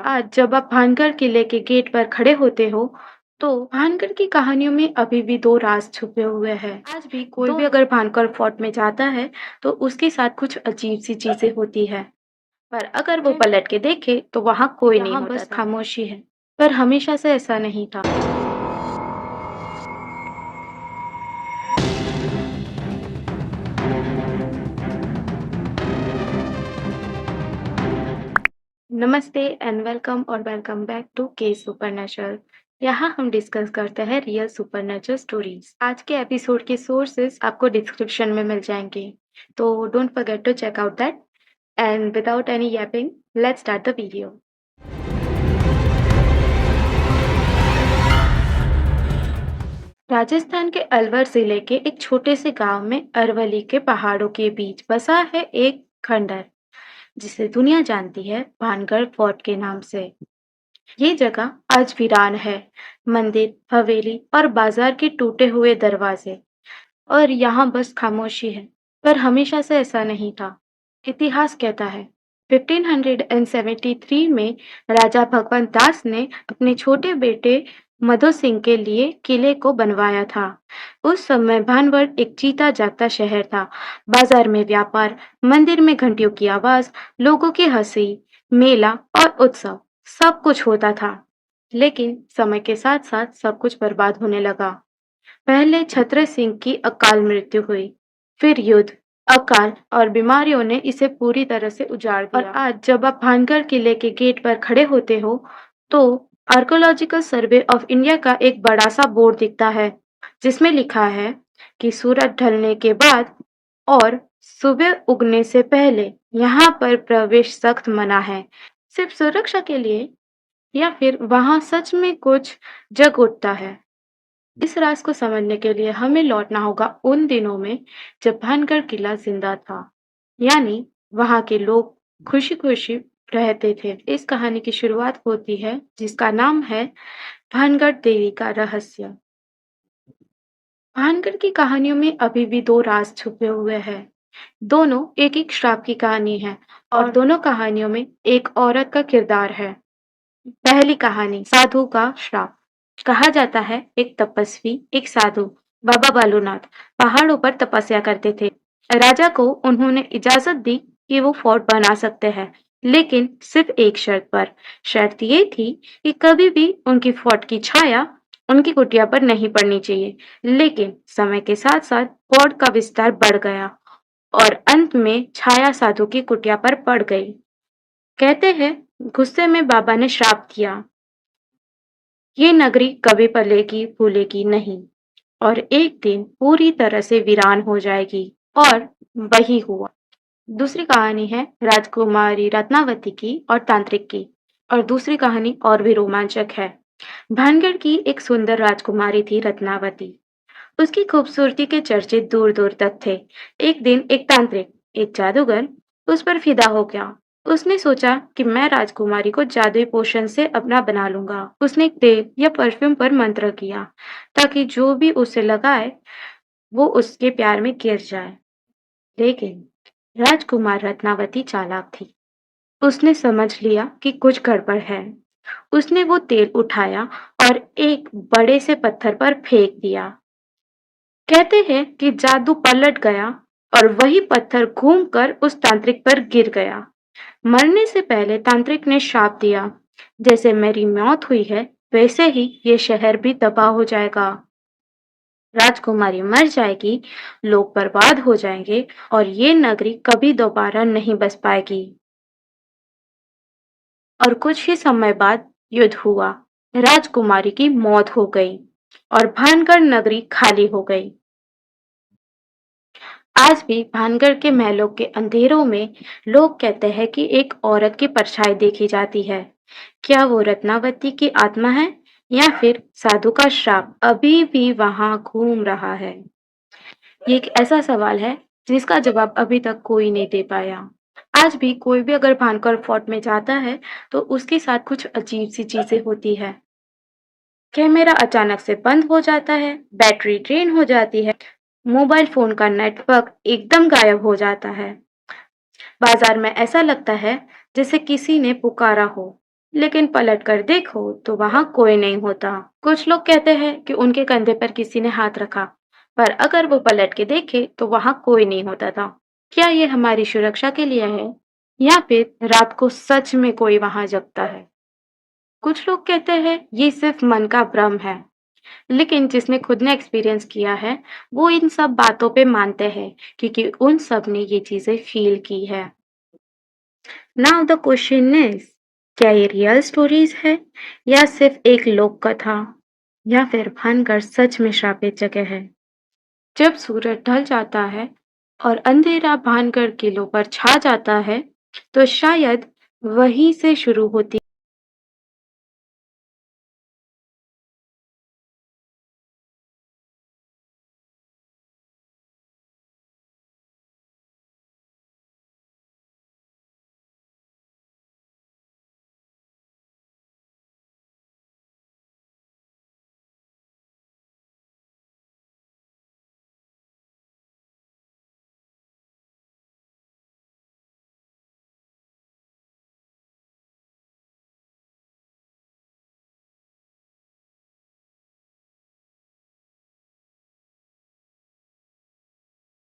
आज जब आप भानगढ़ किले के गेट पर खड़े होते हो, तो भानगढ़ की कहानियों में अभी भी दो राज छुपे हुए हैं। आज भी कोई भी अगर भानगढ़ फोर्ट में जाता है, तो उसके साथ कुछ अजीब सी चीजें होती है। पर अगर वो पलट के देखे, तो वहाँ कोई नहीं होता बस था। खामोशी है। पर हमेशा से ऐसा नहीं था। नमस्ते एंड वेलकम और वेलकम बैक टू के सुपरनेचुरल। यहाँ हम डिस्कस करते हैं रियल सुपरनेचुरल स्टोरीज। आज के एपिसोड के सोर्सेज आपको डिस्क्रिप्शन में मिल जाएंगे, तो don't forget to check out that. And without any yapping, let's start the video. Rajasthan के अलवर जिले के एक छोटे से गांव में अरवली के पहाड़ों के बीच बसा है एक खंडर, जिसे दुनिया जानती है भानगढ़ फोर्ट के नाम से। ये जगह आज वीरान है। मंदिर, हवेली और बाजार के टूटे हुए दरवाजे, और यहाँ बस खामोशी है। पर हमेशा से ऐसा नहीं था। इतिहास कहता है 1573 में राजा भगवंत दास ने अपने छोटे बेटे मधु सिंह के लिए किले को बनवाया था। उस समय भानगढ़ एक जीता जागता शहर था। बाजार में व्यापार, मंदिर में घंटियों की आवाज, लोगों की हंसी, मेला और उत्सव, सब कुछ होता था। लेकिन समय के साथ साथ सब कुछ बर्बाद होने लगा। पहले छत्र सिंह की अकाल मृत्यु हुई, फिर युद्ध, अकाल और बीमारियों ने इसे पूरी तरह से उजाड़ दिया। और आज जब आप भानगढ़ किले के गेट पर खड़े होते हो, तो आर्कोलॉजिकल सर्वे ऑफ इंडिया का एक बड़ा सा बोर्ड दिखता है, जिसमें लिखा है कि सूरज ढलने के बाद और सुबह उगने से पहले यहाँ पर प्रवेश सख्त मना है। सिर्फ सुरक्षा के लिए, या फिर वहां सच में कुछ जग उठता है? इस राज को समझने के लिए हमें लौटना होगा उन दिनों में जब भानगढ़ किला जिंदा था, यानी वहां के लोग खुशी खुशी रहते थे। इस कहानी की शुरुआत होती है, जिसका नाम है भानगढ़ देवी का रहस्य। भानगढ़ की कहानियों में अभी भी दो राज छुपे हुए हैं। दोनों एक एक श्राप की कहानी है, और दोनों कहानियों में एक औरत का किरदार है। पहली कहानी, साधु का श्राप। कहा जाता है एक तपस्वी, एक साधु, बाबा बालूनाथ, पहाड़ों पर तपस्या करते थे। राजा को उन्होंने इजाजत दी कि वो फोर्ट बना सकते हैं, लेकिन सिर्फ एक शर्त पर। शर्त ये थी कि कभी भी उनकी फोर्ट की छाया उनकी कुटिया पर नहीं पड़नी चाहिए। लेकिन समय के साथ साथ फोर्ट का विस्तार बढ़ गया, और अंत में छाया साधु की कुटिया पर पड़ गई। कहते हैं गुस्से में बाबा ने श्राप दिया, ये नगरी कभी पलेगी फूलेगी नहीं, और एक दिन पूरी तरह से वीरान हो जाएगी। और वही हुआ। दूसरी कहानी है राजकुमारी रत्नावती की और तांत्रिक की। और दूसरी कहानी और भी रोमांचक है। भानगढ़ की एक सुंदर राजकुमारी थी रत्नावती। उसकी खूबसूरती के चर्चे दूर दूर तक थे। एक दिन एक तांत्रिक, एक जादूगर, उस पर फिदा हो गया। उसने सोचा कि मैं राजकुमारी को जादुई पोशन से अपना बना लूंगा। उसने तेल या परफ्यूम पर मंत्र किया, ताकि जो भी उसे लगाए वो उसके प्यार में गिर जाए। लेकिन राजकुमार रत्नावती चालाक थी। उसने समझ लिया कि कुछ गड़बड़ है। उसने वो तेल उठाया और एक बड़े से पत्थर पर फेंक दिया। कहते हैं कि जादू पलट गया, और वही पत्थर घूमकर उस तांत्रिक पर गिर गया। मरने से पहले तांत्रिक ने शाप दिया, जैसे मेरी मौत हुई है, वैसे ही ये शहर भी तबाह हो जाएगा। राजकुमारी मर जाएगी, लोग बर्बाद हो जाएंगे, और ये नगरी कभी दोबारा नहीं बस पाएगी। और कुछ ही समय बाद युद्ध हुआ। राजकुमारी की मौत हो गई, और भानगढ़ नगरी खाली हो गई। आज भी भानगढ़ के महलों के अंधेरों में लोग कहते हैं कि एक औरत की परछाई देखी जाती है। क्या वो रत्नावती की आत्मा है, या फिर साधु का श्राप अभी भी वहां घूम रहा है? ये एक ऐसा सवाल है जिसका जवाब अभी तक कोई नहीं दे पाया। आज भी कोई भी अगर भानगढ़ फोर्ट में जाता है, तो उसके साथ कुछ अजीब सी चीजें होती है। कैमरा अचानक से बंद हो जाता है, बैटरी ड्रेन हो जाती है, मोबाइल फोन का नेटवर्क एकदम गायब हो जाता है। बाजार में ऐसा लगता है जैसे किसी ने पुकारा हो, लेकिन पलट कर देखो तो वहां कोई नहीं होता। कुछ लोग कहते हैं कि उनके कंधे पर किसी ने हाथ रखा, पर अगर वो पलट के देखे तो वहां कोई नहीं होता था। क्या ये हमारी सुरक्षा के लिए है या फिर रात को सच में कोई वहां जगता है? कुछ लोग कहते हैं ये सिर्फ मन का भ्रम है, लेकिन जिसने खुद ने एक्सपीरियंस किया है वो इन सब बातों पे मानते हैं, क्योंकि उन सब ने ये चीजें फील की है। नाउ द क्वेश्चन इज, क्या ये रियल स्टोरीज है या सिर्फ एक लोक कथा या फिर भानगढ़ सच में श्रापित जगह है? जब सूरज ढल जाता है और अंधेरा भानगढ़ किलों पर छा जाता है, तो शायद वहीं से शुरू होती